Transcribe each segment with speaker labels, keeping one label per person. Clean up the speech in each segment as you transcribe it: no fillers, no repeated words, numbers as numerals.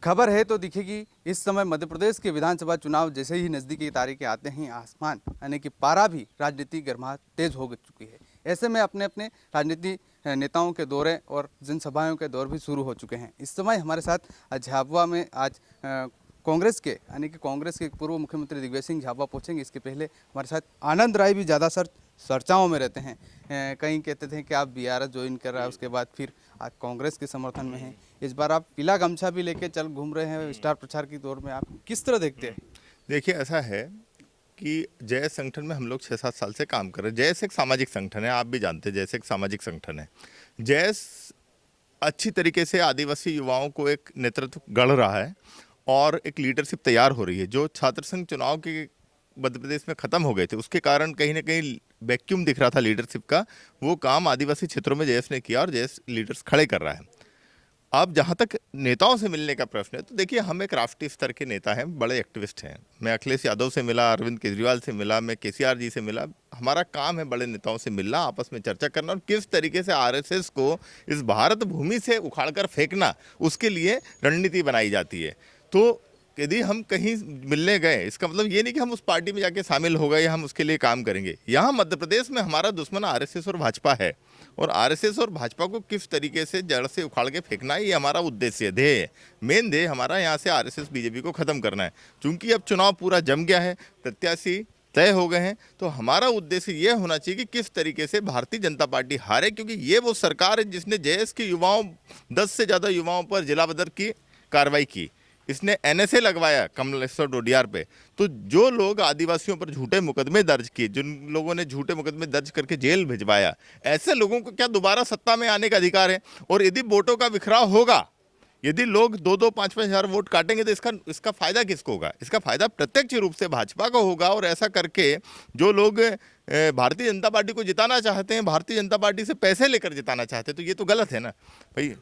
Speaker 1: खबर है तो दिखेगी। इस समय मध्य प्रदेश के विधानसभा चुनाव जैसे ही नज़दीकी तारीखें आते हैं, आसमान यानी कि पारा भी राजनीतिक गर्माहट तेज हो चुकी है। ऐसे में अपने अपने राजनीति नेताओं के दौरे और जनसभाओं के दौर भी शुरू हो चुके हैं। इस समय हमारे साथ झाबुआ में आज कांग्रेस के यानी कि कांग्रेस के पूर्व मुख्यमंत्री दिग्विजय सिंह झाबुआ पहुंचेंगे। इसके पहले हमारे साथ आनंद राय भी ज़्यादा चर्चाओं में रहते हैं। कहीं कहते थे कि आप बीआरएस ज्वाइन कर रहा है, उसके बाद फिर आज कांग्रेस के समर्थन में हैं। इस बार आप पीला गमछा भी लेके चल घूम रहे हैं स्टार प्रचार की दौर में, आप किस तरह देखते हैं?
Speaker 2: देखिए, ऐसा है कि जैस संगठन में हम लोग 6-7 साल से काम कर रहे हैं। जैस एक सामाजिक संगठन है, आप भी जानते हैं, जैस एक सामाजिक संगठन है। जैस अच्छी तरीके से आदिवासी युवाओं को एक नेतृत्व गढ़ रहा है और एक लीडरशिप तैयार हो रही है। जो छात्र संघ चुनाव के मध्य प्रदेश में ख़त्म हो गए थे, उसके कारण कहीं ना कहीं वैक्यूम दिख रहा था लीडरशिप का। वो काम आदिवासी क्षेत्रों में जैस ने किया और जैस लीडर्स खड़े कर रहा है। अब जहाँ तक नेताओं से मिलने का प्रश्न है, तो देखिए, हम एक राष्ट्रीय स्तर के नेता हैं, बड़े एक्टिविस्ट हैं। मैं अखिलेश यादव से मिला, अरविंद केजरीवाल से मिला, मैं केसीआर जी से मिला। हमारा काम है बड़े नेताओं से मिलना, आपस में चर्चा करना और किस तरीके से आरएसएस को इस भारत भूमि से उखाड़कर फेंकना, उसके लिए रणनीति बनाई जाती है। तो यदि हम कहीं मिलने गए, इसका मतलब ये नहीं कि हम उस पार्टी में जाके शामिल हो गए या हम उसके लिए काम करेंगे। यहाँ मध्य प्रदेश में हमारा दुश्मन आरएसएस और भाजपा है और आरएसएस और भाजपा को किस तरीके से जड़ से उखाड़ के फेंकना है, ये हमारा उद्देश्य ध्येय है। मेन ध्येय हमारा यहाँ से आरएसएस बीजेपी को खत्म करना है। चूंकि अब चुनाव पूरा जम गया है, प्रत्याशी तय हो गए हैं, तो हमारा उद्देश्य यह होना चाहिए कि किस तरीके से भारतीय जनता पार्टी हारे, क्योंकि ये वो सरकार है जिसने जैस के युवाओं 10 से ज़्यादा युवाओं पर जिला बदर की कार्रवाई की। इसने एनएसए लगवाया कमलेश्वर डोडियार पे। तो जो लोग आदिवासियों पर झूठे मुकदमे दर्ज किए, जिन लोगों ने झूठे मुकदमे दर्ज करके जेल भिजवाया, ऐसे लोगों को क्या दोबारा सत्ता में आने का अधिकार है? और यदि वोटों का बिखराव होगा, यदि लोग 2-2, 5-5 हज़ार वोट काटेंगे, तो इसका फायदा किसको होगा? इसका फायदा प्रत्यक्ष रूप से भाजपा को होगा। और ऐसा करके जो लोग भारतीय जनता पार्टी को जिताना चाहते हैं, भारतीय जनता पार्टी से पैसे लेकर जिताना चाहते हैं, तो ये तो गलत है ना भाई।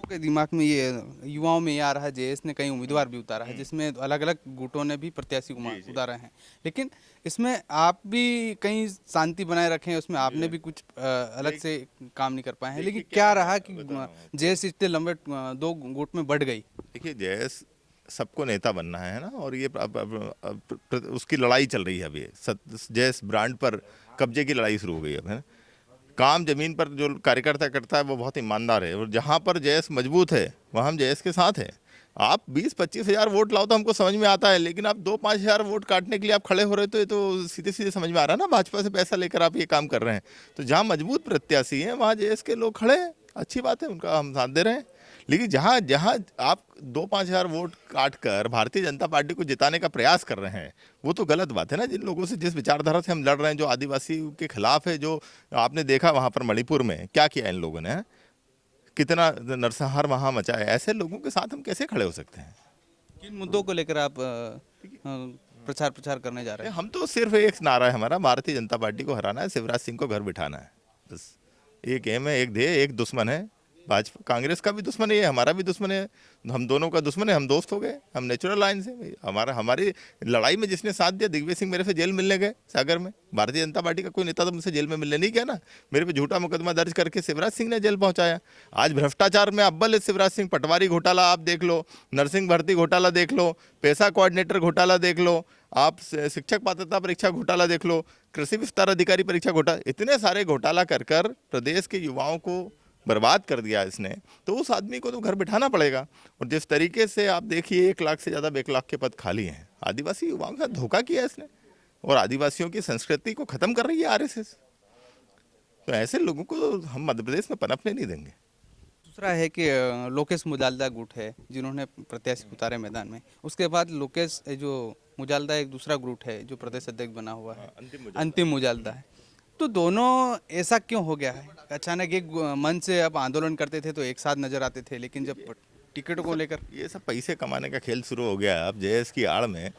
Speaker 1: के दिमाग में ये, युवाओं में ये आ रहा है, जेएस ने कई उम्मीदवार भी उतारा है जिसमें अलग अलग गुटों ने भी प्रत्याशी उतारे हैं, लेकिन इसमें आप भी कहीं शांति बनाए रखें, उसमें आपने भी कुछ अलग से काम नहीं कर पाए हैं। लेकिन क्या रहा कि जेएस इतने लंबे 2 गुट में बढ़ गई?
Speaker 2: देखिए, जेएस सबको नेता बनना है ना, और ये उसकी लड़ाई चल रही है अभी। जेएस ब्रांड पर कब्जे की लड़ाई शुरू हो गई है। काम जमीन पर जो कार्यकर्ता करता है वो बहुत ईमानदार है, और जहाँ पर जैस मजबूत है वहाँ हम जैस के साथ हैं। आप 20-25 हज़ार वोट लाओ तो हमको समझ में आता है, लेकिन आप 2-5 हज़ार वोट काटने के लिए आप खड़े हो रहे हो, तो ये तो सीधे सीधे समझ में आ रहा है ना, भाजपा से पैसा लेकर आप ये काम कर रहे हैं। तो जहाँ मजबूत प्रत्याशी हैं वहाँ जैस के लोग खड़े हैं, अच्छी बात है, उनका हम साथ दे रहे हैं। लेकिन जहाँ जहाँ आप 2-5 हज़ार वोट काट कर भारतीय जनता पार्टी को जिताने का प्रयास कर रहे हैं, वो तो गलत बात है ना। जिन लोगों से, जिस विचारधारा से हम लड़ रहे हैं, जो आदिवासी के खिलाफ है, जो आपने देखा वहाँ पर मणिपुर में क्या किया इन लोगों ने, कितना नरसंहार वहाँ मचा है, ऐसे लोगों के साथ हम कैसे खड़े हो सकते हैं?
Speaker 1: किन मुद्दों को लेकर आप प्रचार करने जा रहे हैं?
Speaker 2: हम तो सिर्फ एक नारा है हमारा, भारतीय जनता पार्टी को हराना है, शिवराज सिंह को घर बिठाना है, बस। एक एम है, एक ध्येय, एक दुश्मन है। भाजपा कांग्रेस का भी दुश्मन है, हमारा भी दुश्मन है, हम दोनों का दुश्मन है। हम दोस्त हो गए, हम नेचुरल लाइन से। हमारी लड़ाई में जिसने साथ दिया, दिग्विजय सिंह मेरे से जेल मिलने गए सागर में। भारतीय जनता पार्टी का कोई नेता तो मुझसे जेल में मिलने नहीं गया ना। मेरे पे झूठा मुकदमा दर्ज करके शिवराज सिंह ने जेल पहुंचाया। आज भ्रष्टाचार में अव्वल है शिवराज सिंह। पटवारी घोटाला आप देख लो, नर्सिंग भर्ती घोटाला देख लो, पैसा कोऑर्डिनेटर घोटाला देख लो, आप शिक्षक पात्रता परीक्षा घोटाला देख लो, कृषि विस्तार अधिकारी परीक्षा घोटाला, इतने सारे घोटाला कर प्रदेश के युवाओं को बर्बाद कर दिया इसने। तो उस आदमी को तो घर बिठाना पड़ेगा। और जिस तरीके से आप देखिए, 1 लाख से ज़्यादा 1 लाख के पद खाली हैं, आदिवासी युवाओं के साथ धोखा किया इसने, और आदिवासियों की संस्कृति को खत्म कर रही है आरएसएस। तो ऐसे लोगों को हम मध्य प्रदेश में पनपने नहीं देंगे।
Speaker 1: दूसरा है कि लोकेश मुजालदा गुट है जिन्होंने प्रत्याशी उतारे मैदान में, उसके बाद लोकेश जो मुजालदा एक दूसरा गुट है जो प्रदेश अध्यक्ष बना हुआ है, अंतिम मुजालदा है। तो दोनों ऐसा क्यों हो गया है? अचानक एक मन से अब आंदोलन करते थे तो एक साथ नजर आते थे, लेकिन जब टिकट को लेकर
Speaker 2: ये सब पैसे कमाने का खेल शुरू हो गया है। अब जेएस की आड़ में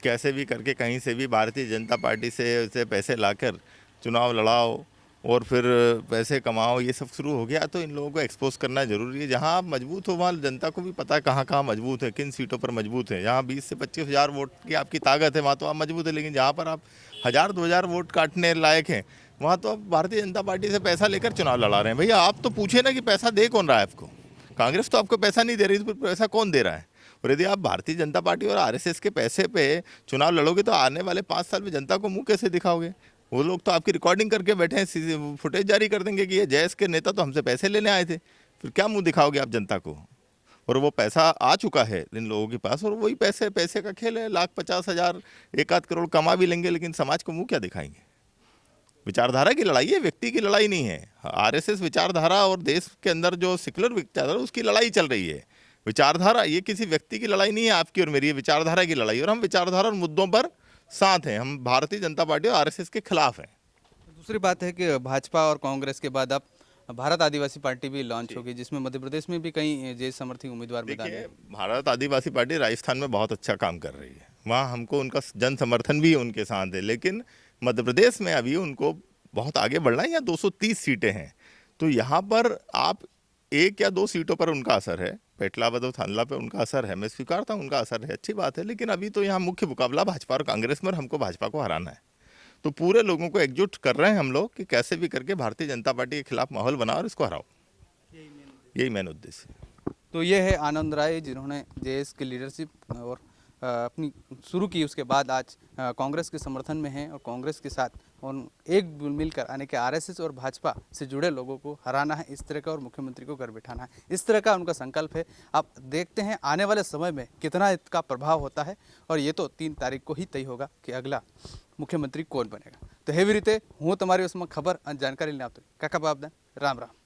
Speaker 2: कैसे भी करके कहीं से भी भारतीय जनता पार्टी से पैसे लाकर चुनाव लड़ाओ और फिर पैसे कमाओ, ये सब शुरू हो गया। तो इन लोगों को एक्सपोज करना जरूरी है। जहाँ आप मजबूत हो वहाँ जनता को भी पता है कहाँ कहाँ मजबूत है, किन सीटों पर मजबूत है। जहाँ 20 से 25 हज़ार वोट की आपकी ताकत है, वहाँ तो आप मजबूत है। लेकिन जहाँ पर आप 1000-2000 वोट काटने लायक हैं, वहाँ तो आप भारतीय जनता पार्टी से पैसा लेकर चुनाव लड़ा रहे हैं। भैया आप तो पूछे ना कि पैसा दे कौन रहा है आपको, कांग्रेस तो आपको पैसा नहीं दे रही, तो पैसा कौन दे रहा है? और यदि आप भारतीय जनता पार्टी और आरएसएस के पैसे पे चुनाव लड़ोगे तो आने वाले 5 साल में जनता को मुंह कैसे दिखाओगे? वो लोग तो आपकी रिकॉर्डिंग करके बैठे हैं, फुटेज जारी कर देंगे कि ये जयस के नेता तो हमसे पैसे लेने आए थे। फिर क्या मुंह दिखाओगे आप जनता को? और वो पैसा आ चुका है इन लोगों के पास, और वही पैसे का खेल है। 1,50,000 1 आध करोड़ कमा भी लेंगे, लेकिन समाज को मुंह क्या दिखाएंगे? विचारधारा की लड़ाई है, व्यक्ति की लड़ाई नहीं है। आरएसएस विचारधारा और देश के अंदर जो सेक्युलर विचारधारा उसकी लड़ाई चल रही है। विचारधारा ये किसी व्यक्ति की लड़ाई नहीं है, आपकी और मेरी, ये विचारधारा की लड़ाई। और हम विचारधारा और मुद्दों पर साथ हैं, हम भारतीय जनता पार्टी और आरएसएस के खिलाफ हैं।
Speaker 1: दूसरी बात है कि भाजपा और कांग्रेस के बाद अब भारत आदिवासी पार्टी भी लॉन्च होगी, जिसमें मध्य प्रदेश में भी कई जय समर्थी उम्मीदवार मैदान
Speaker 2: देखिए,
Speaker 1: में।
Speaker 2: भारत आदिवासी पार्टी राजस्थान में बहुत अच्छा काम कर रही है, वहाँ हमको उनका जन समर्थन भी उनके साथ है। लेकिन मध्य प्रदेश में अभी उनको बहुत आगे बढ़ना है। यहाँ 230 सीटें हैं, तो यहाँ पर आप 1 या 2 सीटों पर उनका असर है, पेटलाबाद और थानला पे उनका असर है, मैं स्वीकारता हूँ उनका असर है, अच्छी बात है। लेकिन अभी तो यहाँ मुख्य मुकाबला भाजपा और कांग्रेस में, और हमको भाजपा को हराना है। तो पूरे लोगों को एकजुट कर रहे हैं हम लोग कि कैसे भी करके भारतीय जनता पार्टी के खिलाफ माहौल बनाओ और इसको हराओ, यही मेन उद्देश्य है।
Speaker 1: तो ये है आनंद राय, जिन्होंने जेएस की लीडरशिप और अपनी शुरू की, उसके बाद आज कांग्रेस के समर्थन में हैं और कांग्रेस के साथ और एक मिलकर आने के आरएसएस और भाजपा से जुड़े लोगों को हराना है, इस तरह का, और मुख्यमंत्री को घर बिठाना है, इस तरह का उनका संकल्प है। आप देखते हैं आने वाले समय में कितना इसका प्रभाव होता है, और ये तो 3 तारीख को ही तय होगा कि अगला मुख्यमंत्री कौन बनेगा। तो हेवी रीते हूँ तुम्हारी उसमें खबर जानकारी लेना, आप तो काका बाप राम राम।